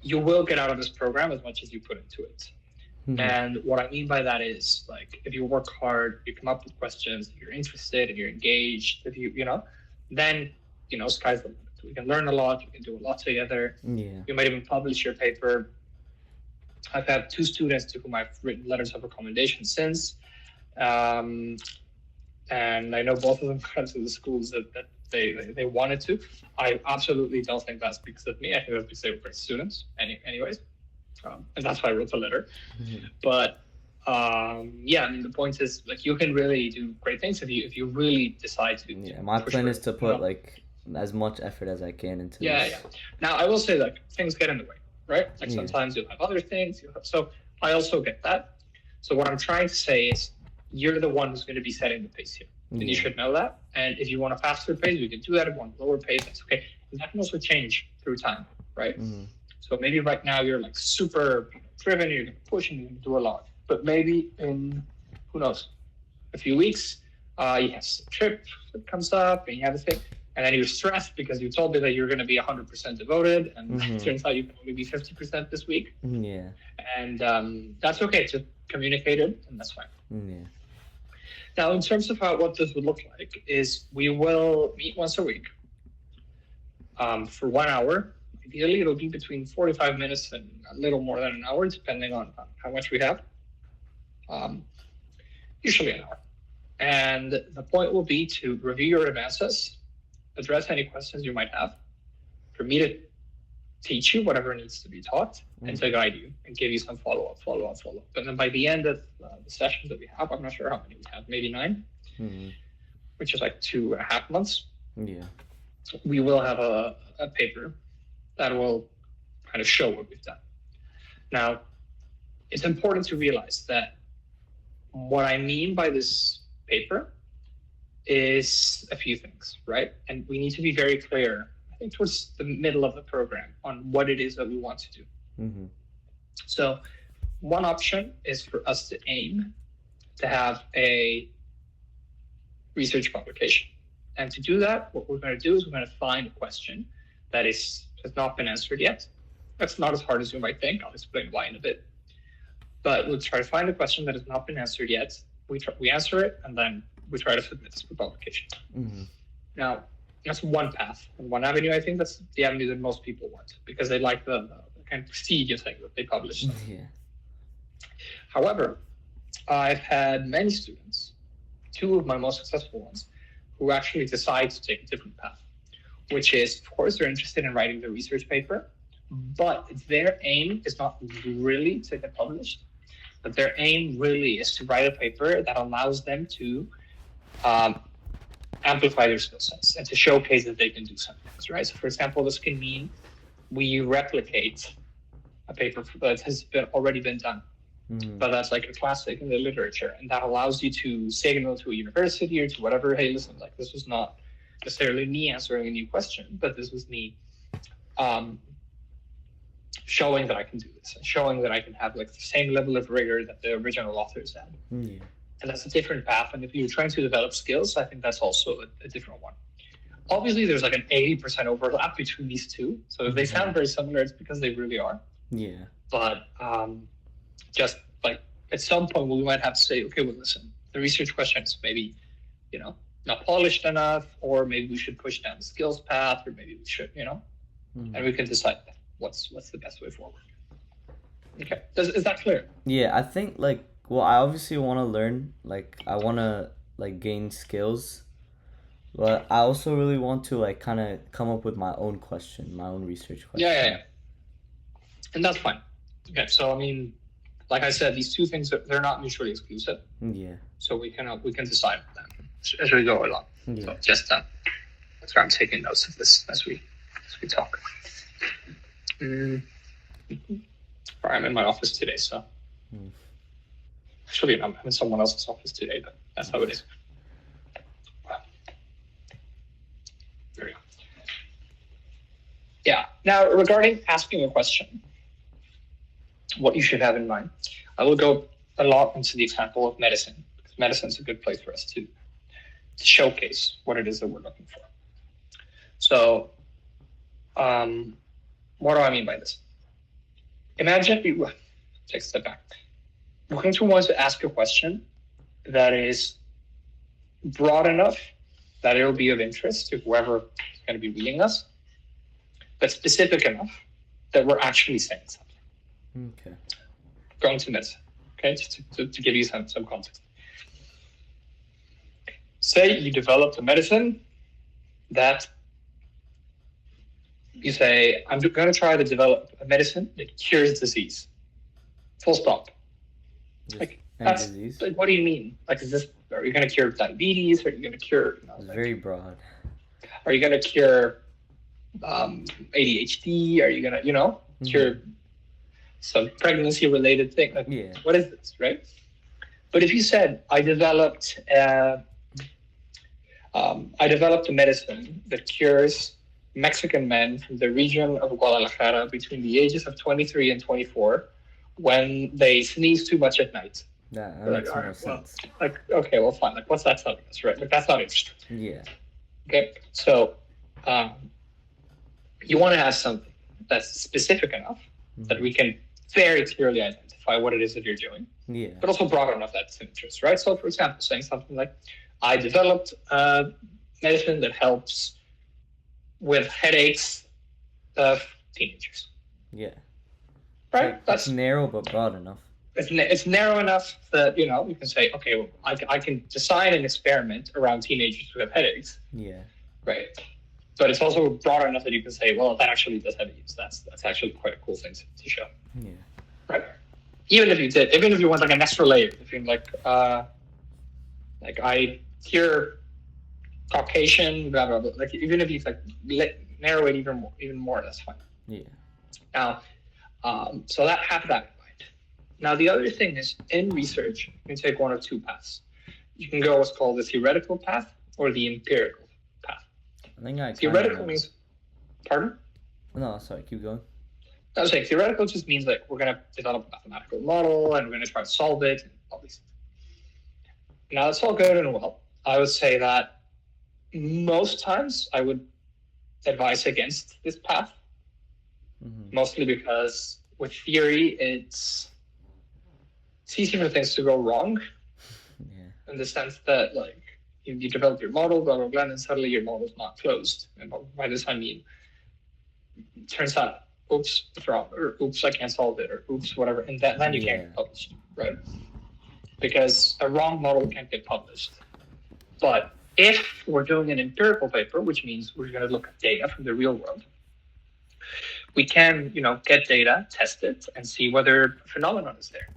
you will get out of this program as much as you put into it. Mm-hmm. And what I mean by that is like if you work hard, you come up with questions, if you're interested, if you're engaged, if then sky's the limit. We can learn a lot, we can do a lot together. Yeah. You might even publish your paper. I've had two students to whom I've written letters of recommendation since. Um, and I know both of them got to the schools that they wanted to. I absolutely don't think that's because of me. I think that's because they were great students. Anyways, and that's why I wrote the letter. Mm-hmm. But yeah, I mean the point is like you can really do great things if you really decide to Yeah, my push plan for is it. to put like as much effort as I can into Yeah, yeah. this. Now I will say like things get in the way, right? Like Yeah. sometimes you'll have other things. So I also get that. So what I'm trying to say is you're the one who's going to be setting the pace here. And you Yeah. should know that. And if you want a faster pace, we can do that. If you want a lower pace, that's okay. And that can also change through time, right? Mm-hmm. So maybe right now you're like super driven, you're pushing, you can do a lot. But maybe in, who knows, a few weeks, you have some trip that comes up and you have a thing. And then you're stressed because you told me that you're going to be 100% devoted. And it Mm-hmm. turns out you can only be 50% this week. Yeah. And that's okay to communicate it, and that's fine. Yeah. Now, in terms of what this would look like, is we will meet once a week for 1 hour. Ideally, it'll be between 45 minutes and a little more than an hour, depending on how much we have. Um, Usually an hour. And the point will be to review your advances, address any questions you might have, for me to teach you whatever needs to be taught, and to guide you and give you some follow-up. And then by the end of the sessions that we have, I'm not sure how many we have, maybe 9, Mm-hmm. which is like 2.5 months, Yeah. we will have a paper that will kind of show what we've done. Now, it's important to realize that what I mean by this paper is a few things, right? And we need to be very clear, I think, towards the middle of the program on what it is that we want to do. Mm-hmm. So, one option is for us to aim to have a research publication. And to do that, what we're going to do is we're going to find a question that has not been answered yet. That's not as hard as you might think. I'll explain why in a bit. But we'll try to find a question that has not been answered yet. We answer it, and then we try to submit this for publication. Mm-hmm. Now, that's one path and one avenue. I think that's the avenue that most people want because they like the kind of prestigious thing that they publish. Yeah. However, I've had many students, two of my most successful ones, who actually decide to take a different path, which is, of course, they're interested in writing the research paper, but their aim is not really to get published, but their aim really is to write a paper that allows them to amplify their skill sets and to showcase that they can do some things, right? So, for example, this can mean we replicate a paper that has already been done. Mm-hmm. But that's like a classic in the literature, and that allows you to signal to a university or to whatever, hey, listen, like this was not necessarily me answering a new question, but this was me showing that I can do this and showing that I can have like the same level of rigor that the original authors had. Yeah. And that's a different path. And if you're trying to develop skills, I think that's also a different one. Obviously, there's like an 80% overlap between these two. So if they sound very similar, it's because they really are. Yeah. But just like at some point we might have to say, okay, well, listen, the research questions maybe, not polished enough, or maybe we should push down the skills path, or maybe we should, Mm-hmm. and we can decide what's the best way forward. Okay, is that clear? Yeah, I think like well, I obviously want to learn, like I want to like gain skills, but I also really want to like kind of come up with my own question, my own research Yeah. question. And that's fine. Okay, so I mean, like I said, these two things they're not mutually exclusive, Yeah. so we can decide them as we go along. Yeah. So just that's why I'm taking notes of this as we talk. I'm in my office today, so actually I'm in someone else's office today, but that's how it is. There we go. Yeah. Now, regarding asking a question, what you should have in mind, I will go a lot into the example of medicine, because medicine is a good place for us to showcase what it is that we're looking for. So, what do I mean by this? Imagine you take a step back. We're going to want to ask a question that is broad enough that it'll be of interest to whoever is going to be reading us, but specific enough that we're actually saying something. Okay. Going to medicine, okay, to give you some context. Say you developed a medicine that you say, I'm going to try to develop a medicine that cures disease. Full stop. Just Like, any that's disease? like, what do you mean? Like, are you going to cure diabetes? Are you going to cure? It's Like, very broad. are you going to cure ADHD? Are you going to, cure some pregnancy-related thing? Like, Yeah. what is this, right? But if you said, I developed a medicine that cures Mexican men from the region of Guadalajara between the ages of 23 and 24 when they sneeze too much at night. That Like, makes all more right, well, sense. like, okay, well, fine. Like, what's that telling us, right? Like, that's not interesting. Yeah. Okay, so you want to ask something that's specific enough that we can very clearly identify what it is that you're doing, Yeah. but also broad enough that it's of interest, right? So, for example, saying something like, I developed a medicine that helps with headaches of teenagers, Yeah. right? It's That's narrow but broad enough. it's narrow enough that you can say, okay, well, I can design an experiment around teenagers who have headaches, Yeah. right? But it's also broad enough that you can say, well, that actually does have a use. That's actually quite a cool thing to show, Yeah. right? Even if you want like an extra layer, if you're like I cure Caucasian, blah blah blah. Like even if you narrow it even more, that's fine. Yeah. Now, so have that in mind. Now, the other thing is in research, you can take one of two paths. You can go what's called the theoretical path or the empirical path. I think I Theoretical means, pardon? No, sorry, keep going. I was saying theoretical just means like we're going to develop a mathematical model and we're going to try to solve it and all these things. Now, that's all good and well. I would say that most times I would advise against this path, mostly because with theory, it's easy for things to go wrong. Yeah. In the sense that like you develop your model, blah blah blah, and suddenly your model's not closed. And by this I mean, it turns out, oops, it's wrong, or oops, I can't solve it, or oops, whatever, and then you can't get published, right? Because a wrong model can't get published. But if we're doing an empirical paper, which means we're going to look at data from the real world, we can, get data, test it, and see whether a phenomenon is there.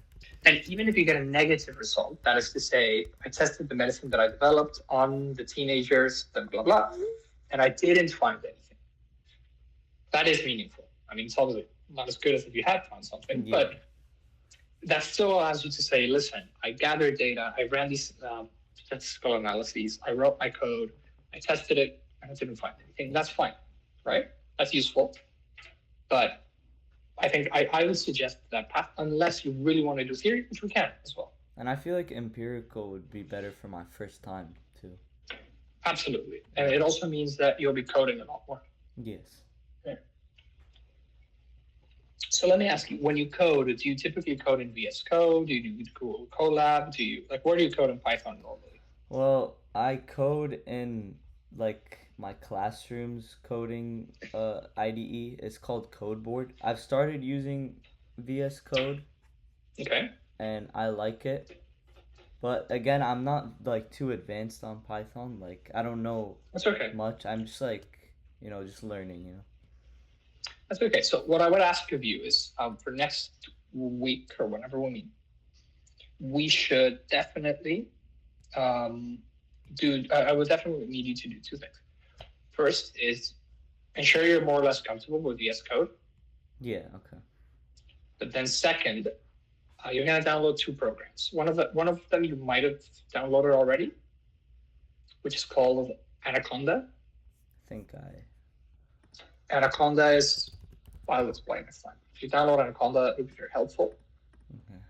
And even if you get a negative result, that is to say, I tested the medicine that I developed on the teenagers, blah, blah, blah, and I didn't find anything. That is meaningful. I mean, it's obviously not as good as if you had found something, but that still allows you to say, listen, I gathered data, I ran these statistical analyses, I wrote my code, I tested it, and I didn't find anything. That's fine, right? That's useful. But I think I would suggest that path unless you really want to do theory, which we can as well. And I feel like empirical would be better for my first time too. Absolutely. And it also means that you'll be coding a lot more. Yes. Yeah. So let me ask you, when you code, do you typically code in VS Code? Do you do Google Colab? Where do you code in Python normally? Well, I code in my classroom's coding IDE. It's called CodeBoard. I've started using VS Code. Okay. And I like it. But again, I'm not too advanced on Python. I don't know That's okay. much. I'm just just learning, That's okay. So what I would ask of you is for next week or whenever we meet, we should definitely I would definitely need you to do two things. First is ensure you're more or less comfortable with VS Code. Yeah, okay. But then second, you're going to download two programs. One of them you might have downloaded already, which is called Anaconda. Anaconda is, I'll explain next time. If you download Anaconda, it would be very helpful. Okay.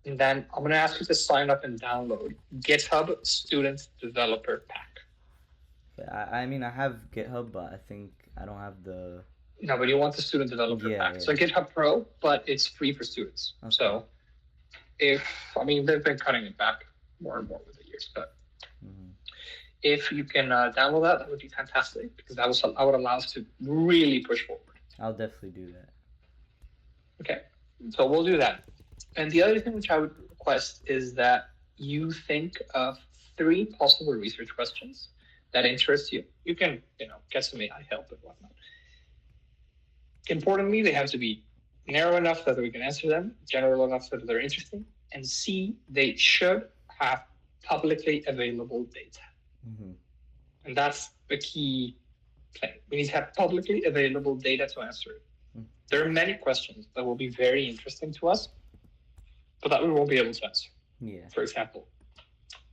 And then I'm going to ask you to sign up and download GitHub Student Developer Pack. I mean, I have GitHub, but I think I don't have the No, but you want the student developer Yeah, pack. yeah. So GitHub Pro, but it's free for students. Okay. So they've been cutting it back more and more with the years, but if you can download that, that would be fantastic because that would allow us to really push forward. I'll definitely do that. Okay, so we'll do that. And the other thing which I would request is that you think of 3 possible research questions that interest you. You can, get some AI help and whatnot. Importantly, they have to be narrow enough that we can answer them, general enough that they're interesting, and C, they should have publicly available data. And that's the key thing. We need to have publicly available data to answer it. There are many questions that will be very interesting to us, but that we won't be able to answer. Yeah. For example,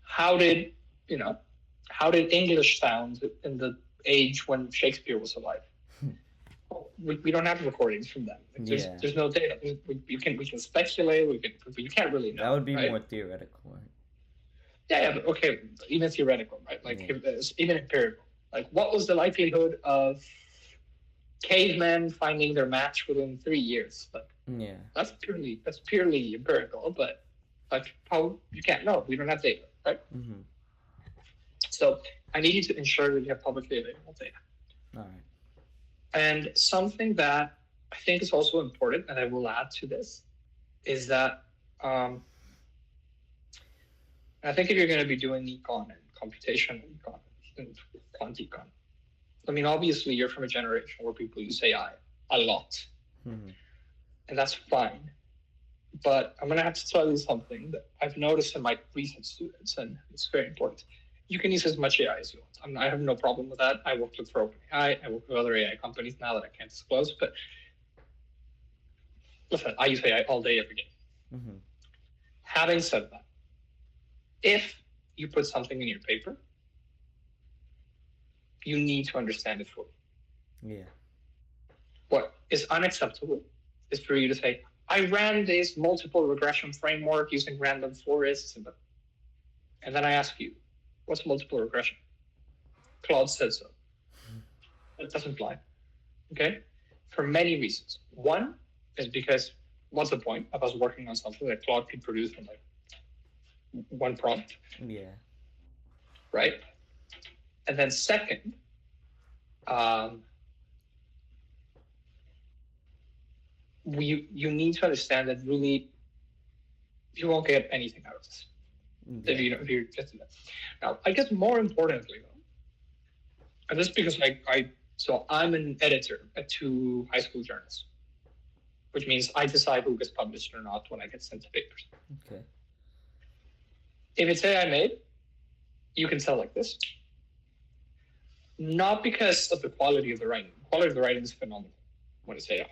how did English sound in the age when Shakespeare was alive? We don't have recordings from them. There's no data. We can speculate. But you can't really know. That would be right? more theoretical, right? Yeah, but okay, even theoretical, right? Like even empirical. Like, what was the likelihood of cavemen finding their match within 3 years? Like, that's purely empirical. But like, how you can't know? We don't have data, right? So I need you to ensure that you have publicly available data. All right. And something that I think is also important, and I will add to this, is that I think if you're going to be doing econ and computational econ and quant econ, I mean, obviously you're from a generation where people use AI a lot, and that's fine. But I'm going to have to tell you something that I've noticed in my recent students, and it's very important. You can use as much AI as you want. I have no problem with that. I work with OpenAI. I work with other AI companies now that I can't disclose. But listen, I use AI all day, every day. Having said that, if you put something in your paper, you need to understand it fully. Yeah. What is unacceptable is for you to say, I ran this multiple regression framework using random forests, and then I ask you, what's multiple regression? Claude said so. It doesn't fly. Okay? For many reasons. One is because what's the point of us working on something that Claude could produce in like one prompt? Yeah. Right? And then second, you need to understand that really you won't get anything out of this. If you're just that. Now, I guess more importantly, though, and this is because I'm an editor at 2 high school journals, which means I decide who gets published or not when I get sent the papers. Okay. If it's AI made, you can tell like this. Not because of the quality of the writing. The quality of the writing is phenomenal when it's AI.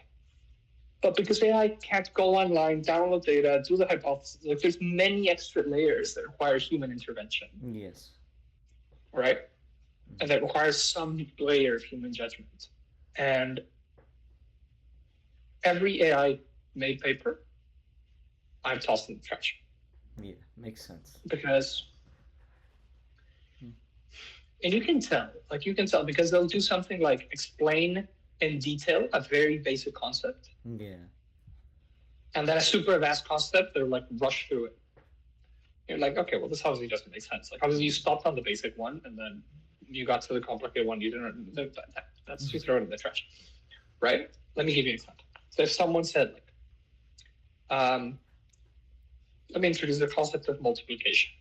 But because AI can't go online, download data, do the hypothesis, like there's many extra layers that require human intervention. Yes. Right? And that requires some layer of human judgment. And every AI made paper, I've tossed in the trash. Yeah, makes sense. Because, and you can tell because they'll do something like explain in detail a very basic concept. Yeah. And then a super vast concept, they're like rush through it. You're like, okay, well, this obviously doesn't make sense. Like, obviously you stopped on the basic one and then you got to the complicated one. You didn't, that's you throw it in the trash, right? Let me give you an example. So if someone said like, let me introduce the concept of multiplication.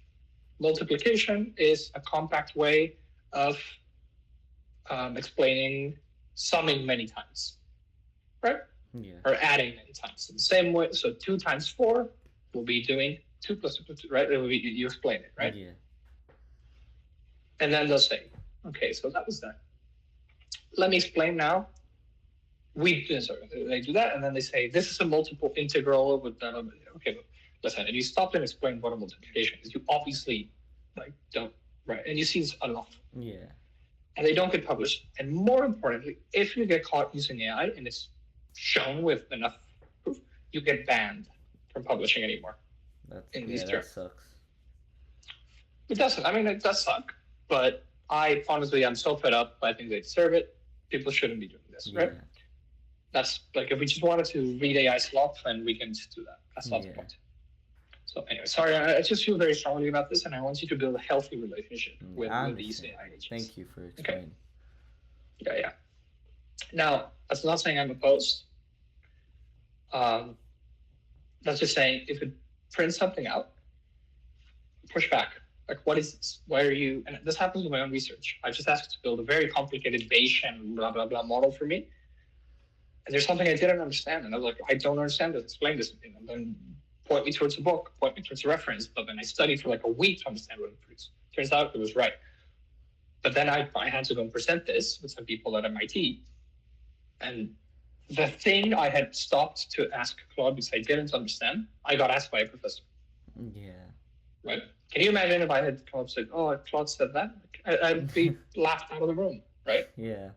Multiplication is a compact way of explaining summing many times, right? Yeah. Or adding many times in the same way. So 2 times 4 will be doing 2 plus 2 plus 2, right? It will be, you explain it, right? Yeah. And then they'll say, okay, so that was that. Let me explain now. They do that, and then they say, this is a multiple integral with that. Okay, but listen, and you stop and explain what a multiplication is. You obviously don't, right? And you see this a lot. Yeah. And they don't get published. And more importantly, if you get caught using AI and it's shown with enough proof, you get banned from publishing anymore. That sucks. It doesn't. I mean, it does suck. But I'm so fed up. I think they deserve it. People shouldn't be doing this, right? That's like if we just wanted to read AI slop, then we can just do that. That's not the Yeah. point. So anyway, sorry, I just feel very strongly about this, and I want you to build a healthy relationship with these understand. AI agents. Thank you for explaining. Yeah. Now, that's not saying I'm opposed. That's just saying if it prints something out, push back. Like, what is this? Why are you? And this happens with my own research. I just asked to build a very complicated Bayesian blah blah blah model for me, and there's something I didn't understand, and I was like, I don't understand this. Explain this to me, and then point me towards a book, point me towards a reference. But then I studied for like a week to understand what it produced. Turns out it was right. But then I had to go and present this with some people at MIT, and the thing I had stopped to ask Claude because I didn't understand, I got asked by a professor. Yeah. Right? Can you imagine if I had come up and said, "Oh, Claude said that"? I'd be laughed out of the room, right? Yeah.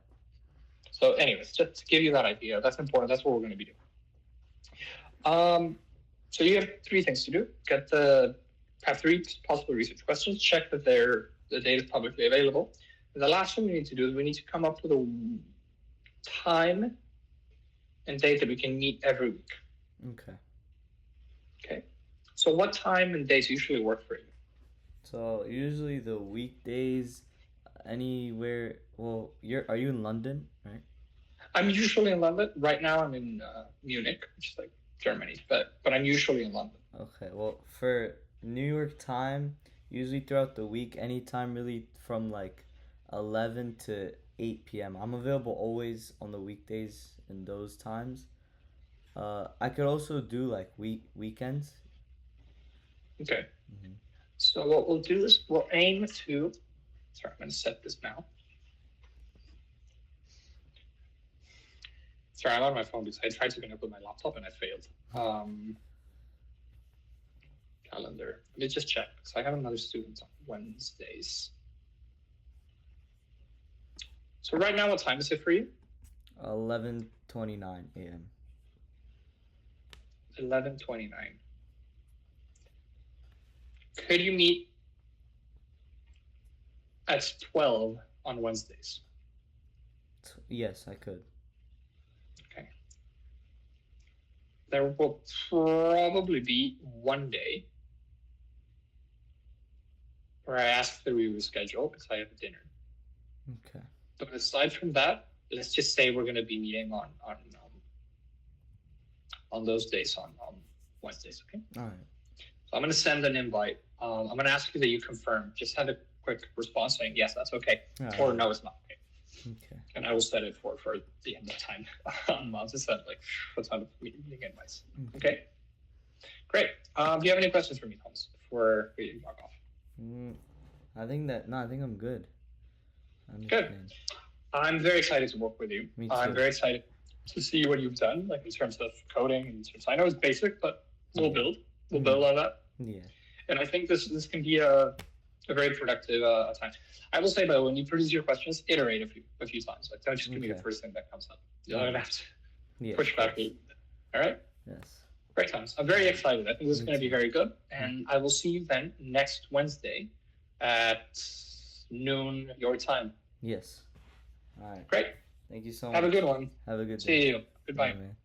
So, anyways, just to give you that idea, that's important. That's what we're going to be doing. So you have 3 things to do: have 3 possible research questions, check that the data is publicly available. And the last thing we need to do is we need to come up with a time and date that we can meet every week. Okay. So what time and days usually work for you? So usually the weekdays, anywhere. Well, are you in London, right? I'm usually in London. Right now, I'm in Munich, which is like Germany, but I'm usually in London. Okay. Well, for New York time, usually throughout the week, anytime really from like 11 to 8 p.m. I'm available always on the weekdays in those times. I could also do like weekends. Okay. So what we'll do is we'll aim to. Sorry, I'm going to set this now. Sorry, I'm on my phone because I tried to connect with my laptop and I failed. Calendar. Let me just check. So I have another student on Wednesdays. So right now, what time is it for you? 11:29 a.m. 11:29. Could you meet at 12 on Wednesdays? Yes, I could. Okay. There will probably be one day where I ask that we reschedule because I have a dinner. Okay. But aside from that, let's just say we're going to be meeting on those days on Wednesdays. Okay. All right. So I'm going to send an invite. I'm going to ask you that you confirm. Just send a quick response saying yes, that's okay, or no, it's not okay. Okay. And I will set it for the end of time. I'll just set like a ton of meeting invites. Okay. Great. Do you have any questions for me, Thomas, before we log off? I think I'm good. Good. I'm very excited to work with you. Me too. I'm very excited to see what you've done, like in terms of coding. I know it's basic, but we'll build. We'll build on that. Yeah. And I think this can be a very productive time. I will say, though, when you produce your questions, iterate a few times. Like, don't just give me the first thing that comes up. You're going to have to push back. All right? Yes. Great times. I'm very excited. I think this is going to be very good. And I will see you then next Wednesday at noon your time. Yes. All right. Great. Thank you so much. Have a good one. Have a good day. See you. Goodbye. Bye, man.